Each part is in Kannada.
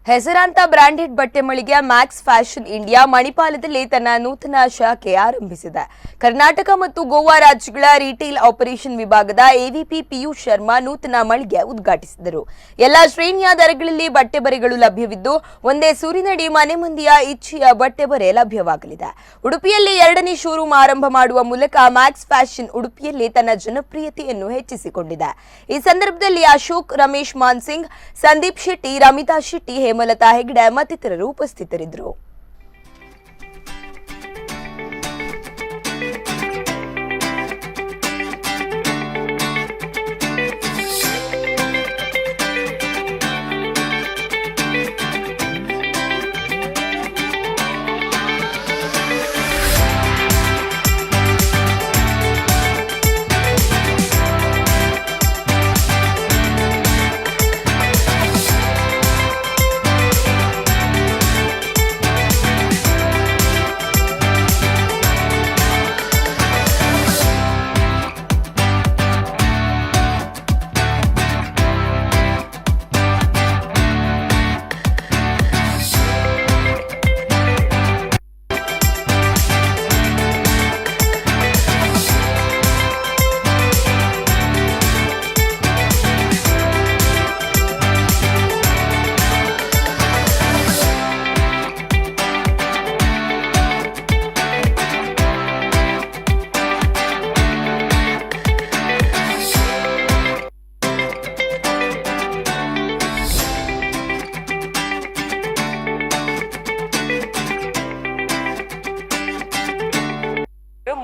ಹೆಸರಾಂತ ಬ್ರಾಂಡೆಡ್ ಬಟ್ಟೆ ಮಳಿಗೆ ಮ್ಯಾಕ್ಸ್ ಫ್ಯಾಷನ್ ಇಂಡಿಯಾ ಮಣಿಪಾಲದಲ್ಲಿ ತನ್ನ ನೂತನ ಶಾಖೆ ಆರಂಭಿಸಿದೆ. ಕರ್ನಾಟಕ ಮತ್ತು ಗೋವಾ ರಾಜ್ಯಗಳ ರಿಟೇಲ್ ಆಪರೇಷನ್ ವಿಭಾಗದ ಎವಿಪಿ ಪಿಯೂಷ್ ಶರ್ಮಾ ನೂತನ ಮಳಿಗೆ ಉದ್ಘಾಟಿಸಿದರು. ಎಲ್ಲಾ ಶ್ರೇಣಿಯ ದರಗಳಲ್ಲಿ ಬಟ್ಟೆ ಬರೆಗಳು ಲಭ್ಯವಿದ್ದು, ಒಂದೇ ಸೂರಿನಡಿ ಮನೆ ಮಂದಿಯ ಇಚ್ಛೆಯ ಬಟ್ಟೆ ಬರೆ ಲಭ್ಯವಾಗಲಿದೆ. ಉಡುಪಿಯಲ್ಲಿ 2ನೇ ಶೋರೂಮ್ ಆರಂಭ ಮಾಡುವ ಮೂಲಕ ಮ್ಯಾಕ್ಸ್ ಫ್ಯಾಷನ್ ಉಡುಪಿಯಲ್ಲಿ ತನ್ನ ಜನಪ್ರಿಯತೆಯನ್ನು ಹೆಚ್ಚಿಸಿಕೊಂಡಿದೆ. ಈ ಸಂದರ್ಭದಲ್ಲಿ ಅಶೋಕ್, ರಮೇಶ್ ಮಾನ್ಸಿಂಗ್, ಸಂದೀಪ್ ಶೆಟ್ಟಿ, ರಮಿತಾ ಶೆಟ್ಟಿ, ಹೇಮಲತಾ ಹೆಗ್ಡೆ ಮತ್ತಿತರರು ಉಪಸ್ಥಿತರಿದ್ದರು.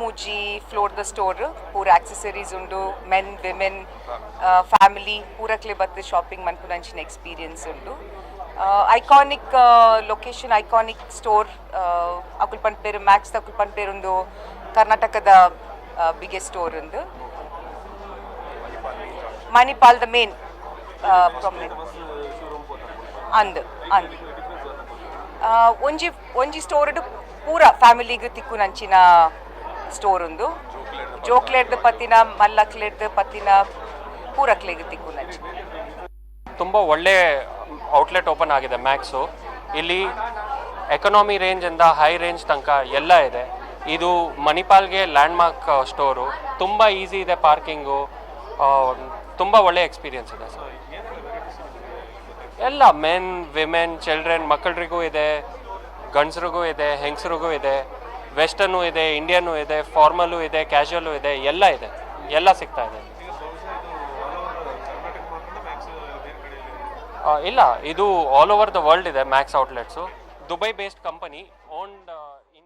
ಮೂಜಿ ಫ್ಲೋರ್ ದ ಸ್ಟೋರ್ ಪೂರ ಆಕ್ಸೆಸರೀಸ್ ಉಂಡು ಮೆನ್ ವಿಮೆನ್ ಫ್ಯಾಮಿಲಿ ಪೂರಕ್ಲೆ ಬತ್ತು ಶಾಪಿಂಗ್ ಮನ್ಪುನಂಚಿನ ಎಕ್ಸ್ಪೀರಿಯನ್ಸ್ ಉಂಡು. ಐಕಾನಿಕ್ ಲೊಕೇಶನ್ ಐಕಾನಿಕ್ ಸ್ಟೋರ್ ಅಕುಲ್ ಪಂಪೇರು ಮ್ಯಾಕ್ಸ್ ಅಕುಲ್ ಪಂಪೇರು ಒಂದು ಕರ್ನಾಟಕದ ಬಿಗ್ಗೆಸ್ಟ್ ಸ್ಟೋರ್ ಉಂದು ಮಣಿಪಾಲ್ ದ ಮೇನ್ ಪ್ರೊಮಿನೆಂಟ್ ಅಂದ್ ಅಂದ್ ಒಂಜಿ ಸ್ಟೋರ್ ಪೂರ ಫ್ಯಾಮಿಲಿಗೆ ತಿಕ್ಕುನಂಚಿನ ಸ್ಟೋರ್ ಉಂದು ಜೋಕ್ಲೆಟ್ ಪತ್ತಿನ ಮಲ್ಲಕ್ಲೆಟ್ ಪತ್ತಿನ ಪೂರಕ್ಲೆಗೆ ತಿಕ್ಕುನಂಚಿ ತುಂಬ ಒಳ್ಳೆ ಔಟ್ಲೆಟ್ ಓಪನ್ ಆಗಿದೆ ಮ್ಯಾಕ್ಸು. ಇಲ್ಲಿ ಎಕನಾಮಿ ರೇಂಜಿಂದ ಹೈ ರೇಂಜ್ ತನಕ ಎಲ್ಲ ಇದೆ. ಇದು ಮಣಿಪಾಲ್ಗೆ ಲ್ಯಾಂಡ್ಮಾರ್ಕ್ ಸ್ಟೋರು. ತುಂಬ ಈಸಿ ಇದೆ ಪಾರ್ಕಿಂಗು, ತುಂಬ ಒಳ್ಳೆ ಎಕ್ಸ್ಪೀರಿಯನ್ಸ್ ಇದೆ ಸರ್. ಎಲ್ಲ ಮೆನ್ ವಿಮೆನ್ ಚಿಲ್ಡ್ರನ್ ಮಕ್ಕಳಿಗೂ ಇದೆ, ಗಂಡಸ್ರಿಗೂ ಇದೆ, ಹೆಂಗಸ್ರಿಗೂ ಇದೆ, ವೆಸ್ಟರ್ನು ಇದೆ, ಇಂಡಿಯನ್ನೂ ಇದೆ, ಫಾರ್ಮಲ್ಲು ಇದೆ, ಕ್ಯಾಶುವಲ್ಲು ಇದೆ, ಎಲ್ಲ ಇದೆ, ಎಲ್ಲ ಸಿಗ್ತಾ ಇದೆ. ಇಲ್ಲ, ಇದು ಆಲ್ ಓವರ್ ದ ವರ್ಲ್ಡ್ ಇದೆ Max outlets. Dubai based company owned